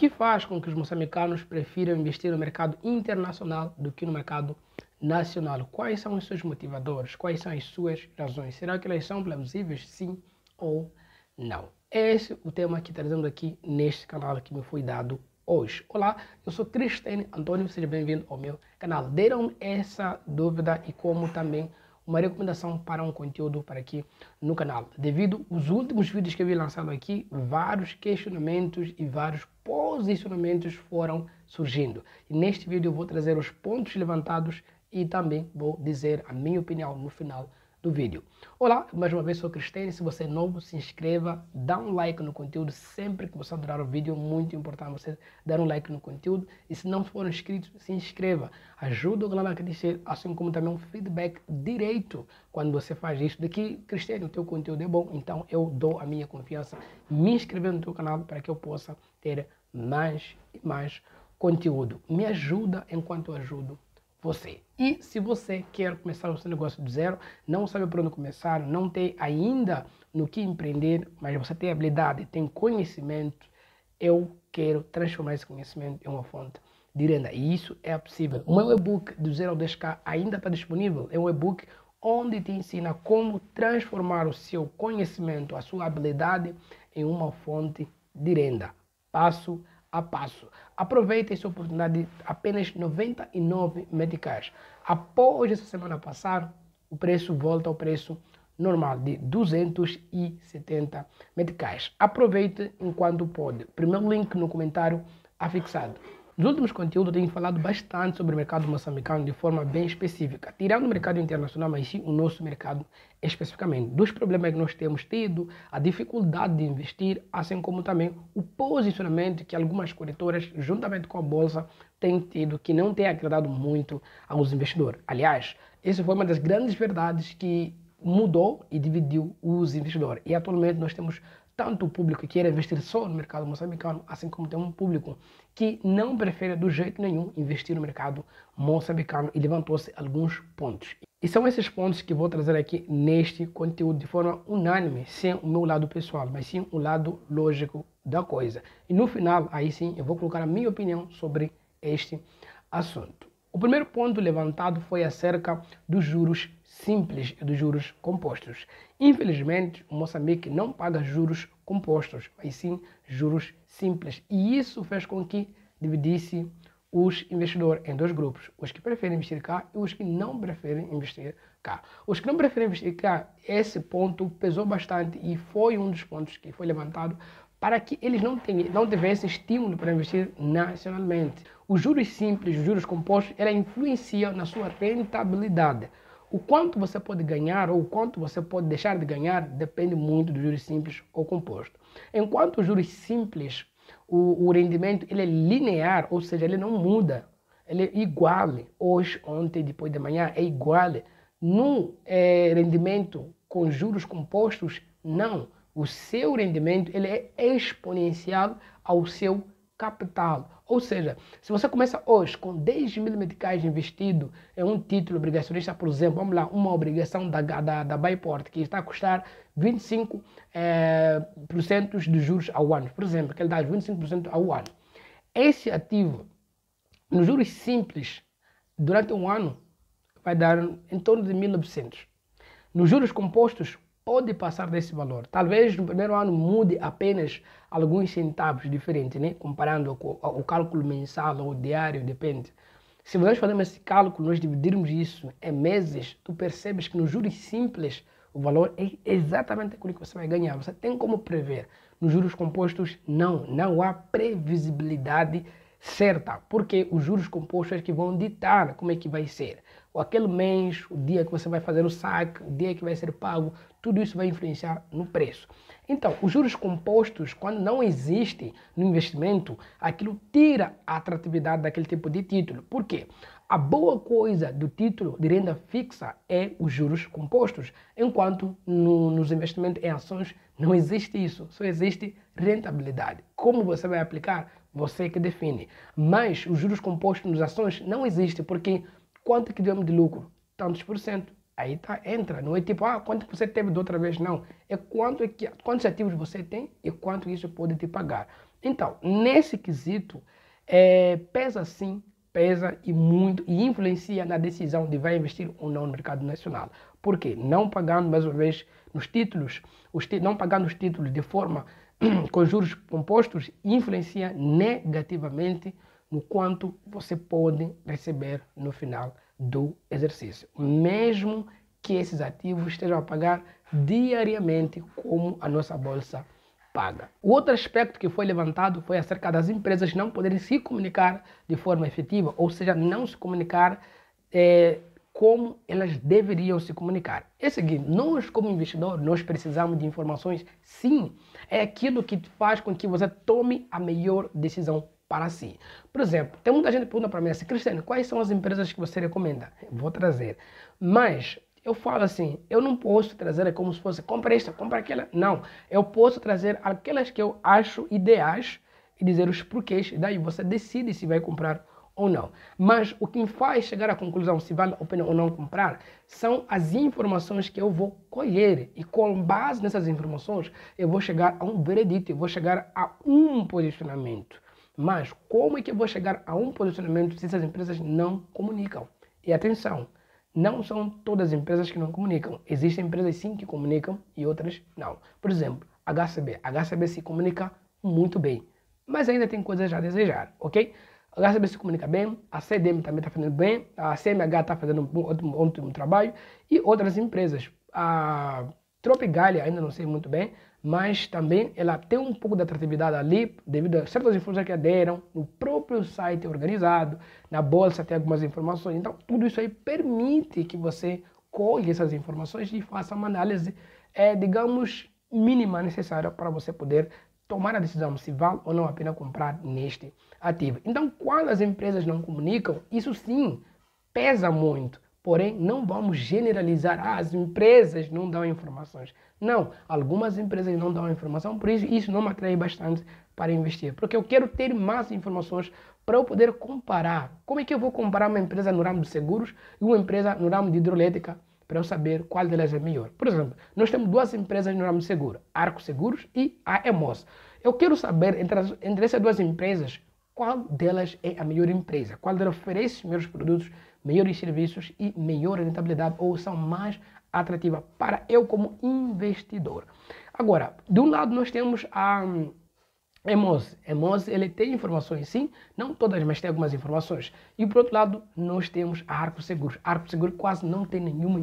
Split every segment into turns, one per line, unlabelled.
que faz com que os moçambicanos prefiram investir no mercado internacional do que no mercado nacional? Quais são os seus motivadores? Quais são as suas razões? Será que elas são plausíveis, sim ou não? Esse é o tema que trazemos aqui neste canal que me foi dado hoje. Olá, eu sou Cristiano Antônio, seja bem-vindo ao meu canal. Deram essa dúvida e como também uma recomendação para um conteúdo para aqui no canal. Devido aos últimos vídeos que eu vi lançado aqui, vários questionamentos e vários posicionamentos foram surgindo. E neste vídeo eu vou trazer os pontos levantados e também vou dizer a minha opinião no final do vídeo. Olá, mais uma vez sou Cristiano. Se você é novo, se inscreva, dá um like no conteúdo sempre que você adorar o vídeo. Muito importante você dar um like no conteúdo. E se não for inscrito, se inscreva. Ajuda o canal a crescer, assim como também um feedback direito quando você faz isso. Daqui, Cristiano, o teu conteúdo é bom, então eu dou a minha confiança me inscrever no teu canal para que eu possa ter mais e mais conteúdo. Me ajuda enquanto eu ajudo você. E se você quer começar o seu negócio do zero, não sabe por onde começar, não tem ainda no que empreender, mas você tem habilidade, tem conhecimento, eu quero transformar esse conhecimento em uma fonte de renda. E isso é possível. O meu e-book do 0 ao 10K ainda está disponível. É um e-book onde te ensina como transformar o seu conhecimento, a sua habilidade em uma fonte de renda. Passo a passo. Aproveite essa oportunidade de apenas 99 meticais. Após essa semana passar, o preço volta ao preço normal de 270 meticais. Aproveite enquanto pode. Primeiro link no comentário afixado. Nos últimos conteúdos eu tenho falado bastante sobre o mercado moçambicano de forma bem específica, tirando o mercado internacional, mas sim o nosso mercado especificamente. Dos problemas que nós temos tido, a dificuldade de investir, assim como também o posicionamento que algumas corretoras, juntamente com a bolsa, têm tido, que não tem agradado muito aos investidores. Aliás, essa foi uma das grandes verdades que mudou e dividiu os investidores. E atualmente nós temos tanto o público que quer investir só no mercado moçambicano, assim como tem um público que não prefere do jeito nenhum investir no mercado moçambicano, e levantou-se alguns pontos. E são esses pontos que vou trazer aqui neste conteúdo de forma unânime, sem o meu lado pessoal, mas sim o lado lógico da coisa. E no final, aí sim, eu vou colocar a minha opinião sobre este assunto. O primeiro ponto levantado foi acerca dos juros simples e dos juros compostos. Infelizmente, o Moçambique não paga juros compostos, mas sim juros simples. E isso fez com que dividisse os investidores em dois grupos, os que preferem investir cá e os que não preferem investir cá. Os que não preferem investir cá, esse ponto pesou bastante e foi um dos pontos que foi levantado para que eles não tivessem estímulo para investir nacionalmente. Os juros simples, os juros compostos, ela influencia na sua rentabilidade. O quanto você pode ganhar ou o quanto você pode deixar de ganhar depende muito dos juros simples ou compostos. Enquanto os juros simples, o rendimento ele é linear, ou seja, ele não muda. Ele é igual hoje, ontem, depois de amanhã, é igual. No rendimento com juros compostos, não. O seu rendimento ele é exponencial ao seu capital. Ou seja, se você começa hoje com 10 mil meticais investido em um título obrigacionista, por exemplo, vamos lá, uma obrigação da Bayport, que está a custar 25% de juros ao ano, por exemplo, que ele dá 25% ao ano. Esse ativo, nos juros simples, durante um ano, vai dar em torno de 1.900. Nos juros compostos, pode passar desse valor. Talvez no primeiro ano mude apenas alguns centavos diferentes, né? Comparando com o cálculo mensal ou diário, depende. Se nós fazermos esse cálculo, nós dividirmos isso em meses, tu percebes que nos juros simples o valor é exatamente aquilo que você vai ganhar. Você tem como prever. Nos juros compostos, não há previsibilidade certa, porque os juros compostos é que vão ditar como é que vai ser. Ou aquele mês, o dia que você vai fazer o saque, o dia que vai ser pago, tudo isso vai influenciar no preço. Então, os juros compostos, quando não existem no investimento, aquilo tira a atratividade daquele tipo de título. Por quê? A boa coisa do título de renda fixa é os juros compostos, enquanto nos investimentos em ações não existe isso, só existe rentabilidade. Como você vai aplicar? Você que define. Mas os juros compostos nas ações não existem, porque quanto que demos de lucro? Tantos por cento. Aí tá, entra. Não é tipo, quanto que você teve da outra vez? Não. É quantos ativos você tem e quanto isso pode te pagar. Então, nesse quesito, pesa sim, pesa e muito, e influencia na decisão de vai investir ou não no mercado nacional. Por quê? Não pagando, mais uma vez, nos títulos, não pagando os títulos de forma com juros compostos, influencia negativamente no quanto você pode receber no final do exercício. Mesmo que esses ativos estejam a pagar diariamente como a nossa bolsa paga. O outro aspecto que foi levantado foi acerca das empresas não poderem se comunicar de forma efetiva, ou seja, não se comunicar como elas deveriam se comunicar. É o seguinte, nós como investidor, nós precisamos de informações, sim, é aquilo que faz com que você tome a melhor decisão para si. Por exemplo, tem muita gente que pergunta para mim assim, Cristiano, quais são as empresas que você recomenda? Vou trazer, mas eu falo assim, eu não posso trazer como se fosse, compra esta, compra aquela. Não, eu posso trazer aquelas que eu acho ideais e dizer os porquês, e daí você decide se vai comprar ou não. Mas o que me faz chegar à conclusão se vale a pena ou não comprar são as informações que eu vou colher. E com base nessas informações, eu vou chegar a um veredito, eu vou chegar a um posicionamento. Mas como é que eu vou chegar a um posicionamento se essas empresas não comunicam? E atenção, não são todas as empresas que não comunicam. Existem empresas sim que comunicam e outras não. Por exemplo, HCB. HCB se comunica muito bem, mas ainda tem coisas a desejar, ok? A HCB se comunica bem, a CDM também está fazendo bem, a CMH está fazendo um ótimo trabalho e outras empresas. A Tropigalia ainda não sei muito bem, mas também ela tem um pouco de atratividade ali, devido a certas informações que deram, no próprio site organizado, na bolsa tem algumas informações. Então, tudo isso aí permite que você colhe essas informações e faça uma análise, digamos, mínima necessária para você poder tomar a decisão se vale ou não a pena comprar neste ativo. Então, quando as empresas não comunicam, isso sim pesa muito. Porém, não vamos generalizar, as empresas não dão informações. Não, algumas empresas não dão informação, por isso não me atrai bastante para investir. Porque eu quero ter mais informações para eu poder comparar. Como é que eu vou comparar uma empresa no ramo de seguros e uma empresa no ramo de hidroelétrica para eu saber qual delas é melhor? Por exemplo, nós temos duas empresas no ramo de seguro, Arco Seguros e a Emos. Eu quero saber entre essas duas empresas, qual delas é a melhor empresa, qual delas oferece melhores produtos, melhores serviços e melhor rentabilidade ou são mais atrativa para eu como investidor. Agora, de um lado nós temos a Emos. Emos ele tem informações sim, não todas, mas tem algumas informações. E por outro lado nós temos a Arco Seguros. A Arco Seguros quase não tem nenhuma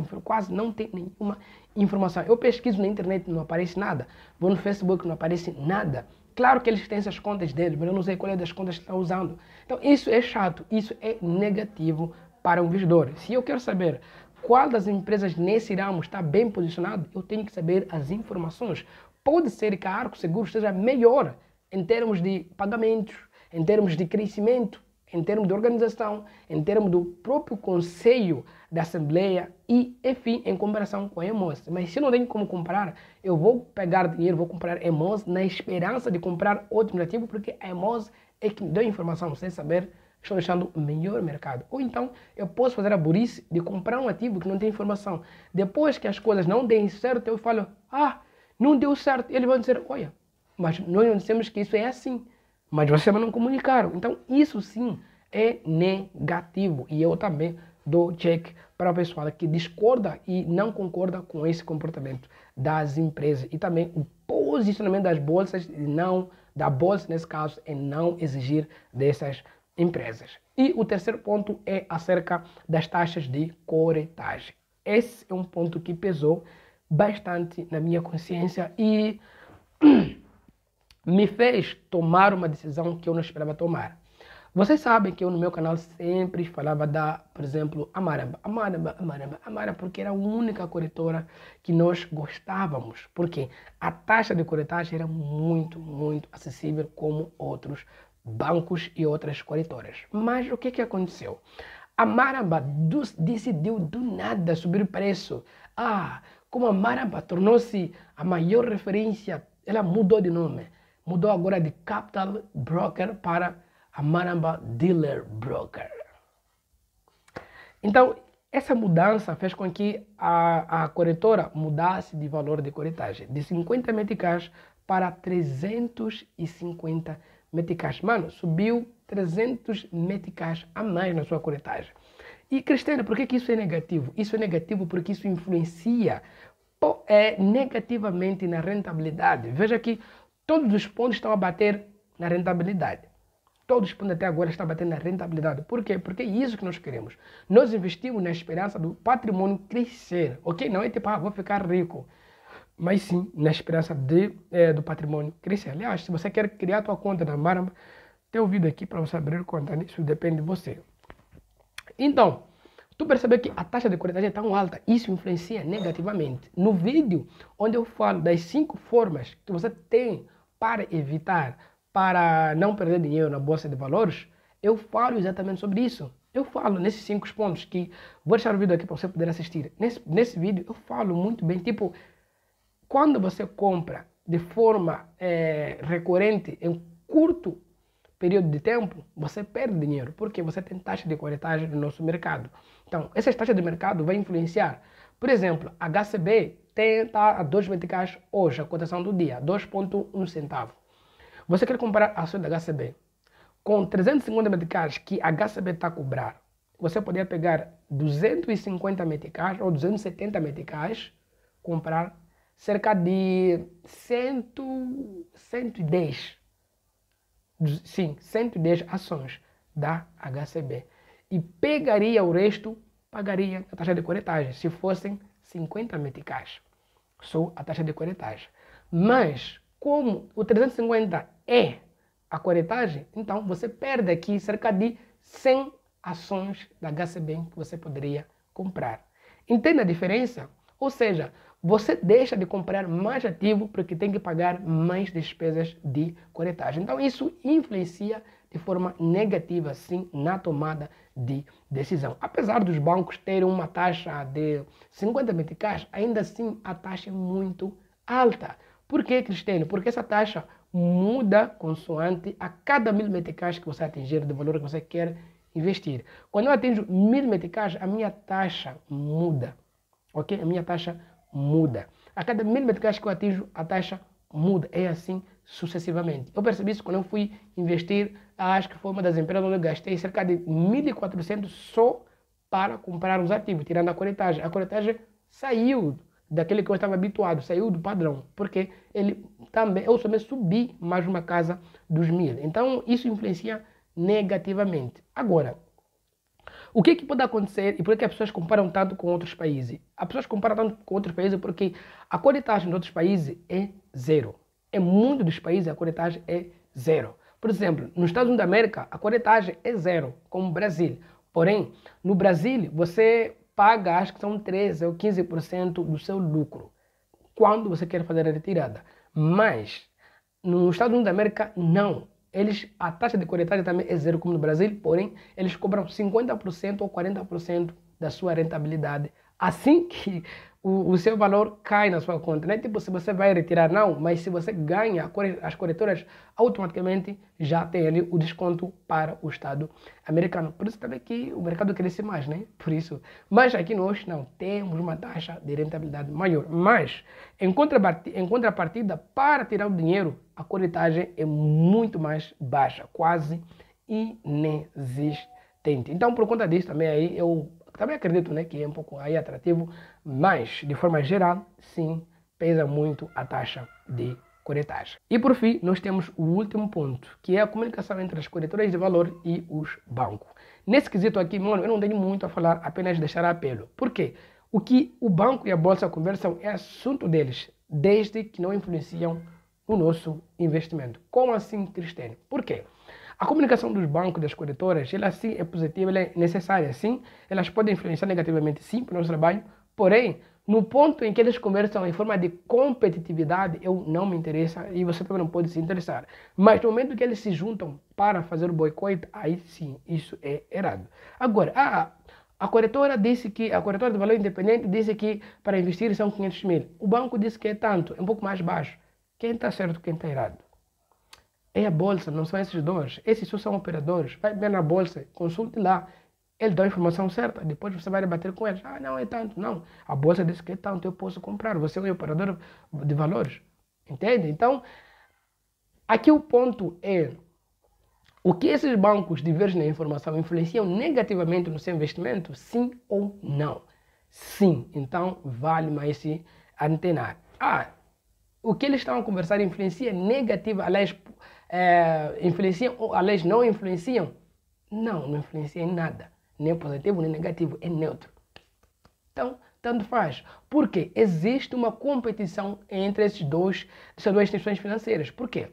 informação. Eu pesquiso na internet, não aparece nada. Vou no Facebook, não aparece nada. Claro que eles têm essas contas deles, mas eu não sei qual é das contas que estão usando. Então isso é chato, isso é negativo para o investidor. Se eu quero saber qual das empresas nesse ramo está bem posicionado, eu tenho que saber as informações. Pode ser que a Arco Seguros seja melhor em termos de pagamentos, em termos de crescimento, em termos de organização, em termos do próprio conselho da Assembleia e, enfim, em comparação com a Emos. Mas se eu não tenho como comprar, eu vou pegar dinheiro, vou comprar Emos na esperança de comprar outro ativo, porque a Emos é que me deu informação, sem saber, estou deixando o melhor mercado. Ou então, eu posso fazer a burrice de comprar um ativo que não tem informação. Depois que as coisas não deem certo, eu falo, não deu certo. E eles vão dizer, olha, mas nós não dissemos que isso é assim. Mas vocês não comunicaram. Então, isso sim é negativo. E eu também dou check para o pessoal que discorda e não concorda com esse comportamento das empresas. E também o posicionamento das bolsas, da bolsa nesse caso, é não exigir dessas empresas. E o terceiro ponto é acerca das taxas de corretagem. Esse é um ponto que pesou bastante na minha consciência e me fez tomar uma decisão que eu não esperava tomar. Vocês sabem que eu no meu canal sempre falava por exemplo, Amaramba, porque era a única corretora que nós gostávamos. Porque a taxa de corretagem era muito, muito acessível como outros bancos e outras corretoras. Mas o que aconteceu? A Amaramba decidiu do nada subir o preço. Como a Amaramba tornou-se a maior referência, ela mudou de nome. Mudou agora de Capital Broker para Amaramba Dealer Broker. Então, essa mudança fez com que a corretora mudasse de valor de corretagem, de 50 meticais para 350 meticais. Mano, subiu 300 meticais a mais na sua corretagem. E, Cristiano, por que isso é negativo? Isso é negativo porque isso influencia negativamente na rentabilidade. Veja que todos os pontos estão a bater na rentabilidade. Todos os pontos até agora estão a bater na rentabilidade. Por quê? Porque é isso que nós queremos. Nós investimos na esperança do patrimônio crescer, ok? Não é tipo, vou ficar rico. Mas sim, na esperança do patrimônio crescer. Aliás, se você quer criar a tua conta na Maramba, tem um vídeo aqui para você abrir conta. Isso depende de você. Então, tu percebe que a taxa de corretagem é tão alta, isso influencia negativamente. No vídeo onde eu falo das 5 formas que você tem para evitar, para não perder dinheiro na bolsa de valores, eu falo exatamente sobre isso. Eu falo nesses 5 pontos que vou deixar o vídeo aqui para você poder assistir. Nesse vídeo eu falo muito bem, tipo, quando você compra de forma recorrente em curto período de tempo, você perde dinheiro, porque você tem taxa de corretagem no nosso mercado. Então, essas taxas de mercado vão influenciar. Por exemplo, a HCB está a 2 meticais hoje, a cotação do dia, 2,1 centavo. Você quer comprar a ação da HCB com 350 meticais que a HCB está a cobrar, você poderia pegar 250 meticais ou 270 meticais, comprar cerca de 110 ações da HCB. E pegaria o resto, pagaria a taxa de corretagem, se fossem 50 meticais. Só a taxa de corretagem. Mas, como o 350 é a corretagem, então você perde aqui cerca de 100 ações da HCB que você poderia comprar. Entende a diferença? Ou seja, você deixa de comprar mais ativo porque tem que pagar mais despesas de corretagem. Então isso influencia de forma negativa, sim, na tomada de decisão. Apesar dos bancos terem uma taxa de 50 meticais, ainda assim a taxa é muito alta. Por que, Cristiano? Porque essa taxa muda consoante a cada 1000 meticais que você atingir de valor que você quer investir. Quando eu atingo 1000 meticais, a minha taxa muda. Ok? A minha taxa muda. A cada 1000 meticais que eu atingo, a taxa muda. É assim sucessivamente. Eu percebi isso quando eu fui investir, acho que foi uma das empresas onde eu gastei cerca de 1.400 só para comprar os ativos, tirando a corretagem. A corretagem saiu daquele que eu estava habituado, saiu do padrão, porque eu também subi mais uma casa dos 1000. Então isso influencia negativamente. Agora, o que pode acontecer e por que as pessoas comparam tanto com outros países? As pessoas comparam tanto com outros países porque a corretagem de outros países é zero. Em muitos dos países a corretagem é zero. Por exemplo, nos Estados Unidos da América a corretagem é zero, como o Brasil. Porém, no Brasil você paga, acho que são 13 ou 15% do seu lucro quando você quer fazer a retirada. Mas nos Estados Unidos da América não. A taxa de corretagem também é zero como no Brasil, porém eles cobram 50% ou 40% da sua rentabilidade assim que o seu valor cai na sua conta. Não é tipo se você vai retirar, não, mas se você ganha, as corretoras automaticamente já têm ali o desconto para o Estado americano. Por isso também que o mercado cresce mais, né? Por isso. Mas aqui nós não temos uma taxa de rentabilidade maior. Mas, em contrapartida, para tirar o dinheiro, a corretagem é muito mais baixa, quase inexistente. Então, por conta disso também aí eu também acredito, né, que é um pouco aí atrativo, mas de forma geral, sim, pesa muito a taxa de corretagem. E por fim, nós temos o último ponto, que é a comunicação entre as corretoras de valor e os bancos. Nesse quesito aqui, mano, eu não tenho muito a falar, apenas deixar apelo. Por quê? O que o banco e a bolsa conversam é assunto deles, desde que não influenciam o nosso investimento. Como assim, Cristiano? Por quê? A comunicação dos bancos e das corretoras, ela sim é positiva, ela é necessária, sim. Elas podem influenciar negativamente, sim, para o nosso trabalho. Porém, no ponto em que eles conversam em forma de competitividade, eu não me interessa e você também não pode se interessar. Mas no momento que eles se juntam para fazer o boicote, aí sim, isso é errado. Agora, a corretora de valor independente disse que para investir são 500 mil. O banco disse que é tanto, é um pouco mais baixo. Quem está certo, quem está errado? É a bolsa, não são esses dois. Esses só são operadores. Vai bem na bolsa, consulte lá. Ele dá a informação certa, depois você vai debater com eles. Não é tanto, não. A bolsa disse que é tanto, eu posso comprar. Você é um operador de valores. Entende? Então, aqui o ponto é, o que esses bancos divergem na informação influenciam negativamente no seu investimento? Sim ou não? Sim. Então, vale mais se antenar. O que eles estão a conversar influencia negativa, aliás, influenciam ou aliás não influenciam? Não influencia em nada. Nem positivo, nem negativo, é neutro. Então, tanto faz. Porque existe uma competição entre essas duas instituições financeiras. Por quê?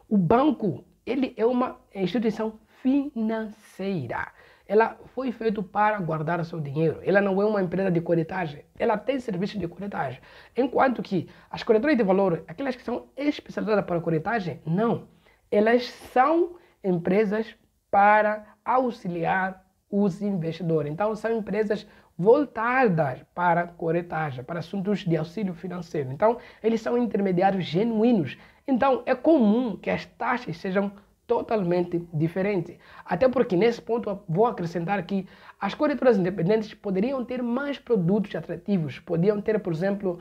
O banco, ele é uma instituição financeira. Ela foi feita para guardar seu dinheiro. Ela não é uma empresa de corretagem. Ela tem serviço de corretagem. Enquanto que as corretoras de valor, aquelas que são especializadas para corretagem, não. Elas são empresas para auxiliar os investidores. Então, são empresas voltadas para corretagem, para assuntos de auxílio financeiro. Então, eles são intermediários genuínos. Então, é comum que as taxas sejam totalmente diferentes. Até porque, nesse ponto, eu vou acrescentar que as corretoras independentes poderiam ter mais produtos atrativos, podiam ter, por exemplo,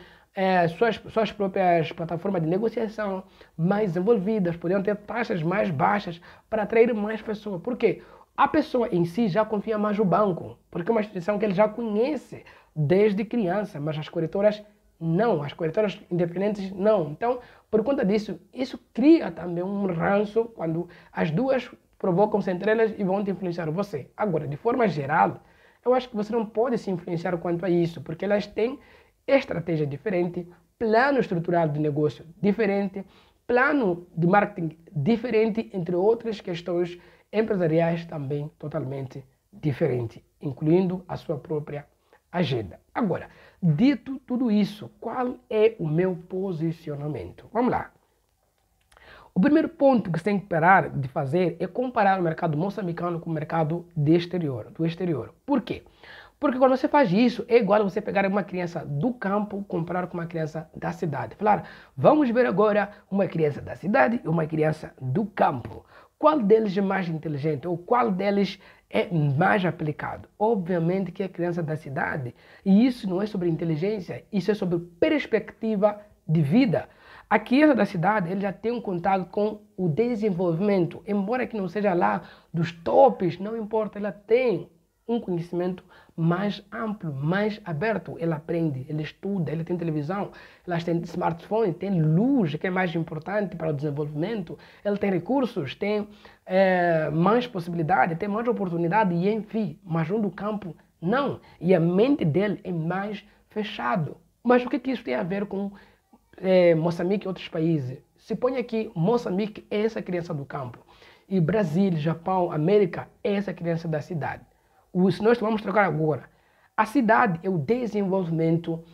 suas próprias plataformas de negociação mais desenvolvidas, podiam ter taxas mais baixas para atrair mais pessoas. Por quê? A pessoa em si já confia mais no banco, porque é uma instituição que ele já conhece desde criança, mas as corretoras não, as corretoras independentes não. Então, por conta disso, isso cria também um ranço quando as duas provocam-se entre elas e vão te influenciar você. Agora, de forma geral, eu acho que você não pode se influenciar quanto a isso, porque elas têm estratégia diferente, plano estrutural de negócio diferente, plano de marketing diferente, entre outras questões empresariais também totalmente diferente, incluindo a sua própria agenda. Agora, dito tudo isso, qual é o meu posicionamento? Vamos lá. O primeiro ponto que você tem que parar de fazer é comparar o mercado moçambicano com o mercado do exterior. Por quê? Porque quando você faz isso, é igual a você pegar uma criança do campo, comparar com uma criança da cidade. Falar, vamos ver agora uma criança da cidade e uma criança do campo. Qual deles é mais inteligente ou qual deles é mais aplicado? Obviamente que é a criança da cidade. E isso não é sobre inteligência, isso é sobre perspectiva de vida. A criança da cidade ele já tem um contato com o desenvolvimento. Embora que não seja lá dos tops, não importa, ela tem um conhecimento mais amplo, mais aberto. Ela aprende, ela estuda, ela tem televisão, ela tem smartphone, tem luz, que é mais importante para o desenvolvimento, ela tem recursos, tem mais possibilidade, tem mais oportunidade e enfim, mas um do campo não. E a mente dele é mais fechado. Mas o que isso tem a ver com Moçambique e outros países? Se põe aqui, Moçambique é essa criança do campo. E Brasil, Japão, América é essa criança da cidade. Se nós vamos trocar agora, a cidade é o desenvolvimento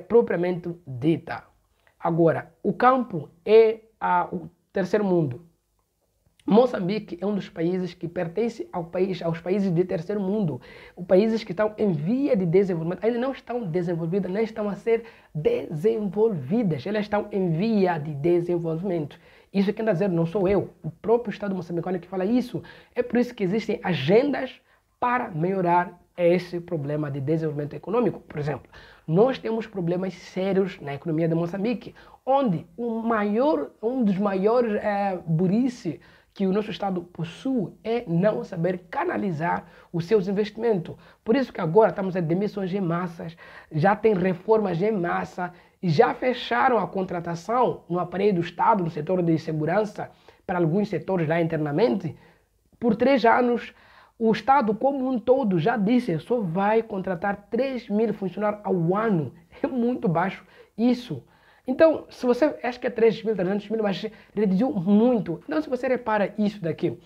propriamente dita. Agora, o campo é o terceiro mundo. Moçambique é um dos países que pertence aos países de terceiro mundo. Os países que estão em via de desenvolvimento, ainda não estão desenvolvidas, nem estão a ser desenvolvidas. Elas estão em via de desenvolvimento. Isso quem está dizendo não sou eu, o próprio Estado moçambicano que fala isso. É por isso que existem agendas para melhorar esse problema de desenvolvimento econômico. Por exemplo, nós temos problemas sérios na economia de Moçambique, onde um dos maiores burrice que o nosso Estado possui é não saber canalizar os seus investimentos. Por isso que agora estamos em demissões em massas, já tem reformas em massa, e já fecharam a contratação no aparelho do Estado, no setor de segurança, para alguns setores lá internamente, por 3 anos. O Estado como um todo já disse, só vai contratar 3.000 funcionários ao ano. É muito baixo isso. Então, se você acha que é 3.000, 300.000, mas reduziu muito. Então, se você repara isso daqui,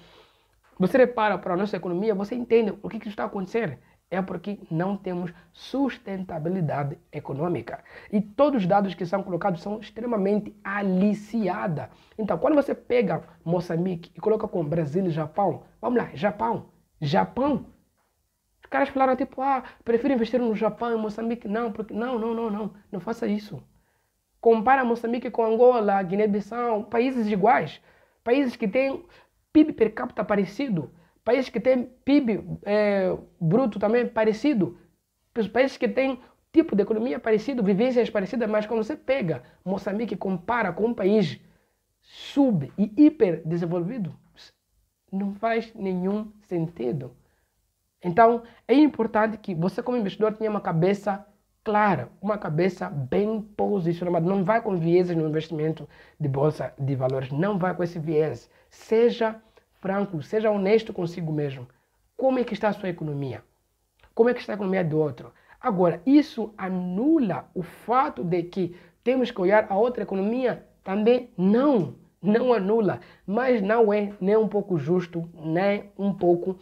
você repara para a nossa economia, você entende o que está acontecendo. É porque não temos sustentabilidade econômica. E todos os dados que são colocados são extremamente aliciados. Então, quando você pega Moçambique e coloca com Brasil e Japão, vamos lá, Japão. Os caras falaram tipo, prefiro investir no Japão e Moçambique. Não, porque não faça isso. Compara Moçambique com Angola, Guiné-Bissau, países iguais. Países que têm PIB per capita parecido. Países que têm PIB bruto também parecido. Países que têm tipo de economia parecido, vivências parecidas, mas quando você pega Moçambique e compara com um país sub e hiper desenvolvido, não faz nenhum sentido. Então, é importante que você como investidor tenha uma cabeça clara, uma cabeça bem posicionada. Não vai com vieses no investimento de bolsa de valores, não vai com esse viés. Seja franco, seja honesto consigo mesmo. Como é que está a sua economia? Como é que está a economia do outro? Agora, isso anula o fato de que temos que olhar a outra economia? Também não anula, mas não é nem um pouco justo, nem um pouco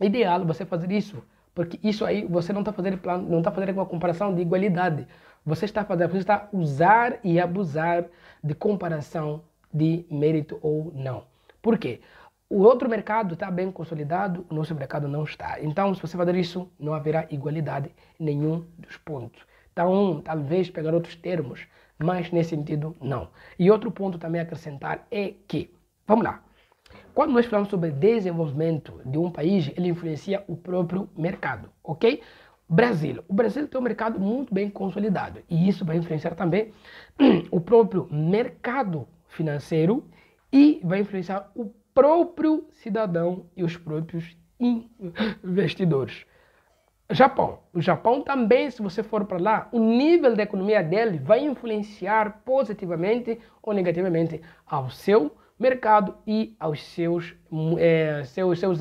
ideal você fazer isso, porque isso aí você não está fazendo plano, não está fazendo uma comparação de igualdade. Você está a usar e abusar de comparação de mérito ou não. Por quê? O outro mercado está bem consolidado, o nosso mercado não está. Então, se você fazer isso, não haverá igualdade em nenhum dos pontos. Então, talvez pegar outros termos, mas nesse sentido, não. E outro ponto também a acrescentar é que, vamos lá, quando nós falamos sobre desenvolvimento de um país, ele influencia o próprio mercado, ok? Brasil. O Brasil tem um mercado muito bem consolidado e isso vai influenciar também o próprio mercado financeiro e vai influenciar o próprio cidadão e os próprios investidores. Japão. O Japão também, se você for para lá, o nível da economia dele vai influenciar positivamente ou negativamente ao seu mercado e aos seus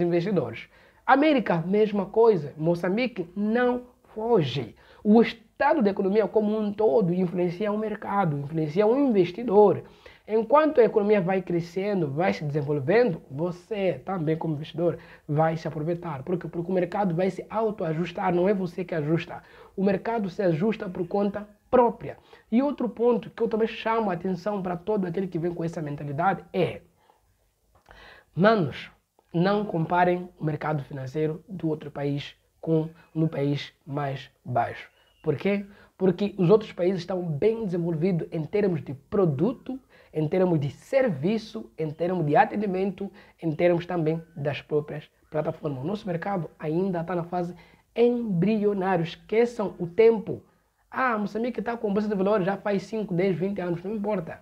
investidores. América, mesma coisa. Moçambique não foge. O estado da economia como um todo influencia o mercado, influencia o investidor. Enquanto a economia vai crescendo, vai se desenvolvendo, você também como investidor vai se aproveitar. Por quê? Porque o mercado vai se autoajustar, não é você que ajusta. O mercado se ajusta por conta própria. E outro ponto que eu também chamo a atenção para todo aquele que vem com essa mentalidade é: manos, não comparem o mercado financeiro do outro país com no país mais baixo. Por quê? Porque os outros países estão bem desenvolvidos em termos de produto, em termos de serviço, em termos de atendimento, em termos também das próprias plataformas. O nosso mercado ainda está na fase embrionária. Esqueçam o tempo. Ah, Moçambique está com bolsa de valores já faz 5, 10, 20 anos, não importa.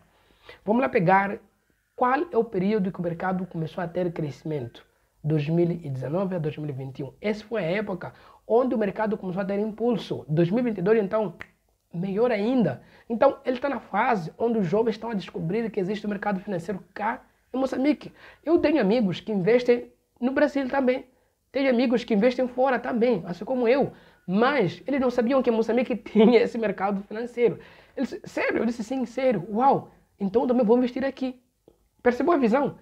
Vamos lá pegar qual é o período que o mercado começou a ter crescimento. 2019 a 2021. Essa foi a época onde o mercado começou a ter impulso. 2022, então, melhor ainda. Então, ele está na fase onde os jovens estão a descobrir que existe o mercado financeiro cá em Moçambique. Eu tenho amigos que investem no Brasil também. Tenho amigos que investem fora também, assim como eu. Mas eles não sabiam que Moçambique tinha esse mercado financeiro. Eles, sério? Eu disse sim, sério. Uau! Então também vou investir aqui. Percebeu a visão?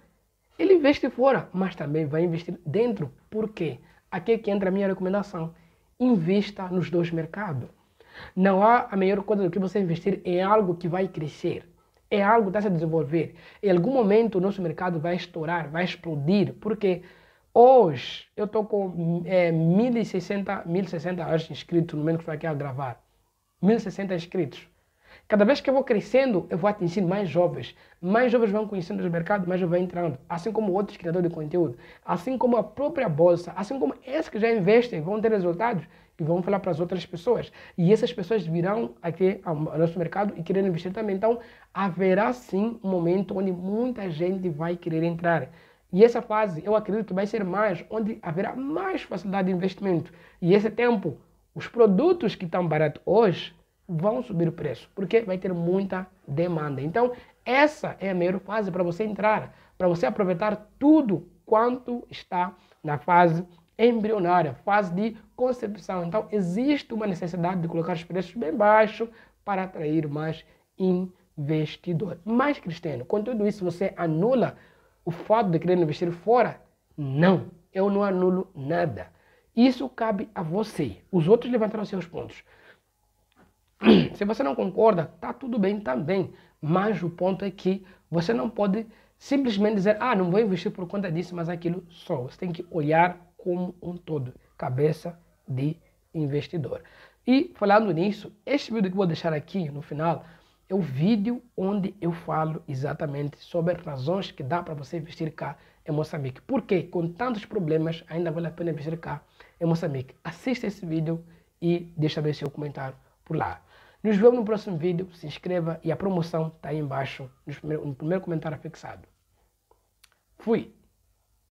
Ele investe fora, mas também vai investir dentro. Por quê? Aqui é que entra a minha recomendação. Invista nos dois mercados. Não há a melhor coisa do que você investir em algo que vai crescer. É algo que está se a desenvolver. Em algum momento o nosso mercado vai estourar, vai explodir. Porque hoje eu estou com 1.060 inscritos no momento que estou aqui a gravar. 1.060 inscritos. Cada vez que eu vou crescendo, eu vou atingir mais jovens. Mais jovens vão conhecendo o mercado, mais jovens vão entrando. Assim como outros criadores de conteúdo. Assim como a própria bolsa. Assim como esses que já investem vão ter resultados e vão falar para as outras pessoas. E essas pessoas virão aqui ao nosso mercado e querendo investir também. Então, haverá sim um momento onde muita gente vai querer entrar. E essa fase, eu acredito que vai ser mais, onde haverá mais facilidade de investimento. E esse tempo, os produtos que estão baratos hoje, vão subir o preço, porque vai ter muita demanda. Então, essa é a melhor fase para você entrar, para você aproveitar tudo quanto está na fase embrionária, fase de concepção. Então, existe uma necessidade de colocar os preços bem baixos para atrair mais investidor. Mas, Cristiano, com tudo isso, você anula o fato de querer investir fora? Não, eu não anulo nada. Isso cabe a você. Os outros levantaram seus pontos. Se você não concorda, tá tudo bem também. Mas o ponto é que você não pode simplesmente dizer, ah, não vou investir por conta disso, mas aquilo só. Você tem que olhar como um todo. Cabeça de investidor. E falando nisso, este vídeo que eu vou deixar aqui no final é o vídeo onde eu falo exatamente sobre as razões que dá para você investir cá em Moçambique. Porque com tantos problemas ainda vale a pena investir cá em Moçambique. Assista esse vídeo e deixa ver seu comentário por lá. Nos vemos no próximo vídeo, se inscreva e a promoção está aí embaixo no primeiro comentário fixado. Fui!